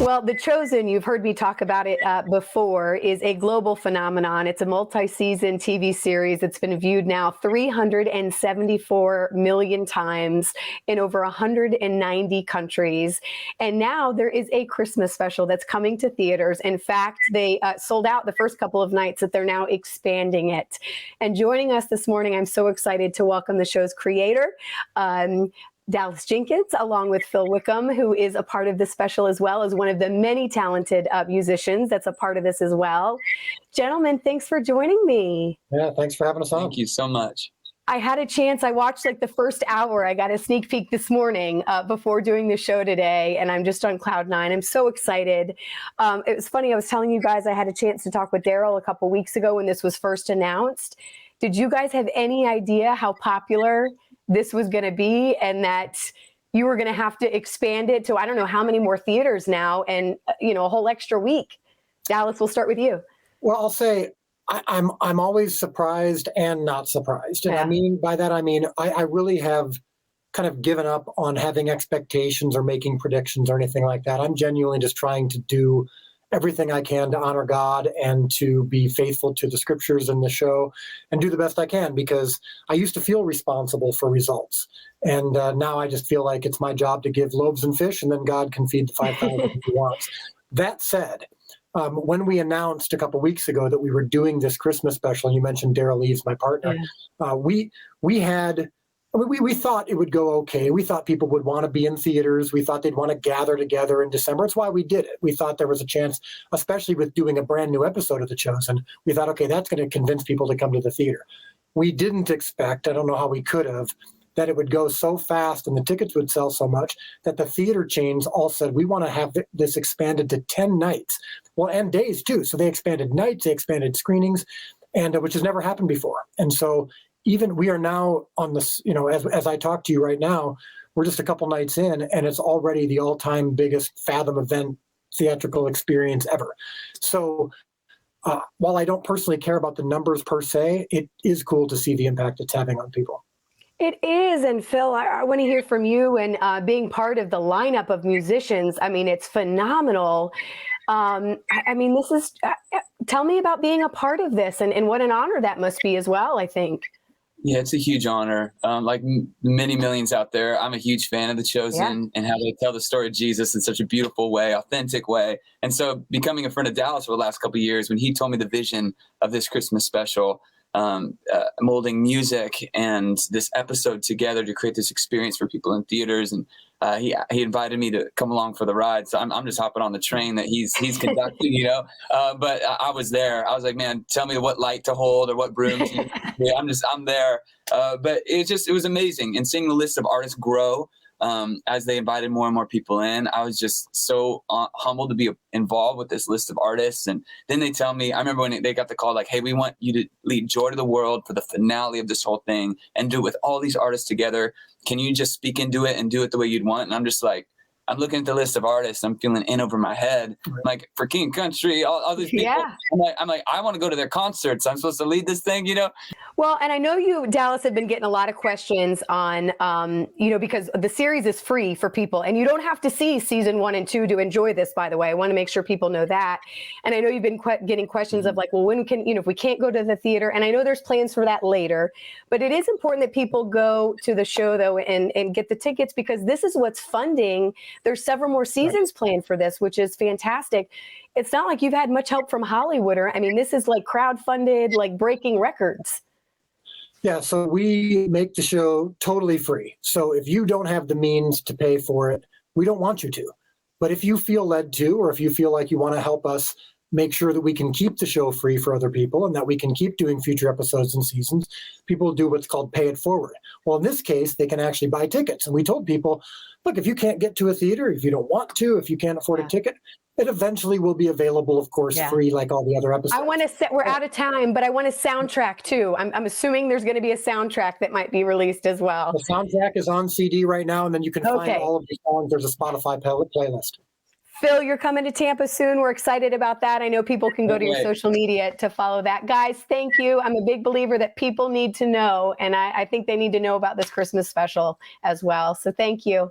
Well, The Chosen, you've heard me talk about it before, is a global phenomenon. It's a multi-season TV series. It's been viewed now 374 million times in over 190 countries. And now there is a Christmas special that's coming to theaters. In fact, they sold out the first couple of nights, that they're now expanding it. And joining us this morning, I'm so excited to welcome the show's creator, Dallas Jenkins, along with Phil Wickham, who is a part of this special as well as one of the many talented musicians that's a part of this as well. Gentlemen, thanks for joining me. Yeah, thanks for having us on. Thank you so much. I had a chance. I watched like the first hour. I got a sneak peek this morning before doing the show today, and I'm just on cloud nine. I'm so excited. It was funny. I was telling you guys I had a chance to talk with Daryl a couple weeks ago when this was first announced. Did you guys have any idea how popular this was going to be, and that you were going to have to expand it to, I don't know how many more theaters now, and a whole extra week? Dallas, we'll start with you. Well, I'll say I'm always surprised and not surprised. And Yeah. I mean, by that, I mean, I really have kind of given up on having expectations or making predictions or anything like that. I'm genuinely just trying to do everything I can to honor God and to be faithful to the scriptures in the show and do the best I can, because I used to feel responsible for results. And now I just feel like it's my job to give loaves and fish, and then God can feed the 5,000 if he wants. That said, when we announced a couple weeks ago that we were doing this Christmas special, you mentioned Daryl Eves, my partner, we thought it would go okay. We thought people would want to be in theaters. We thought they'd want to gather together in December. It's why we did it. We thought there was a chance, especially with doing a brand new episode of The Chosen. We thought, okay, that's going to convince people to come to the theater. We didn't expect, I don't know how we could have, that it would go so fast and the tickets would sell so much that the theater chains all said, we want to have this expanded to 10 nights. Well, and days too. So they expanded nights, they expanded screenings, and which has never happened before. And so even we are now on this, as I talk to you right now, we're just a couple nights in, and it's already the all-time biggest Fathom event theatrical experience ever. So while I don't personally care about the numbers per se, it is cool to see the impact it's having on people. It is. And Phil, I want to hear from you, and being part of the lineup of musicians. I mean, it's phenomenal. This is, tell me about being a part of this, and what an honor that must be as well, I think. Yeah, it's a huge honor. Like many millions out there, I'm a huge fan of The Chosen and how they tell the story of Jesus in such a beautiful way, authentic way. And so becoming a friend of Dallas for the last couple of years, when he told me the vision of this Christmas special, molding music and this episode together to create this experience for people in theaters, and he invited me to come along for the ride. So I'm just hopping on the train that he's conducting, But I was there. I was like, man, tell me what light to hold or what broom to use. I'm there. But it was amazing. And seeing the list of artists grow as they invited more and more people in, I was just so humbled to be involved with this list of artists. And then they tell me, I remember when they got the call, like, hey, we want you to lead Joy to the World for the finale of this whole thing and do it with all these artists together. Can you just speak into it and do it the way you'd want? And I'm just like, I'm looking at the list of artists. I'm feeling in over my head, like for King Country, all these people. Yeah. I'm like, I want to go to their concerts. I'm supposed to lead this thing, Well, and I know you, Dallas, have been getting a lot of questions on, because the series is free for people, and you don't have to see season 1 and 2 to enjoy this, by the way. I want to make sure people know that. And I know you've been getting questions of like, well, when can, if we can't go to the theater, and I know there's plans for that later, but it is important that people go to the show though and get the tickets, because this is what's funding. There's several more seasons planned for this, which is fantastic. It's not like you've had much help from Hollywood, or, I mean, this is like crowdfunded, like breaking records. Yeah, so we make the show totally free. So if you don't have the means to pay for it, we don't want you to. But if you feel led to, or if you feel like you want to help us make sure that we can keep the show free for other people and that we can keep doing future episodes and seasons, people do what's called pay it forward. Well, in this case, they can actually buy tickets. And we told people, look, if you can't get to a theater, if you don't want to, if you can't afford a ticket, it eventually will be available, of course, free like all the other episodes. We're out of time, but I want a soundtrack too. I'm assuming there's going to be a soundtrack that might be released as well. The soundtrack is on CD right now, and then you can find all of the songs. There's a Spotify playlist. Phil, you're coming to Tampa soon. We're excited about that. I know people can go to your social media to follow that. Guys, thank you. I'm a big believer that people need to know, and I think they need to know about this Christmas special as well. So thank you.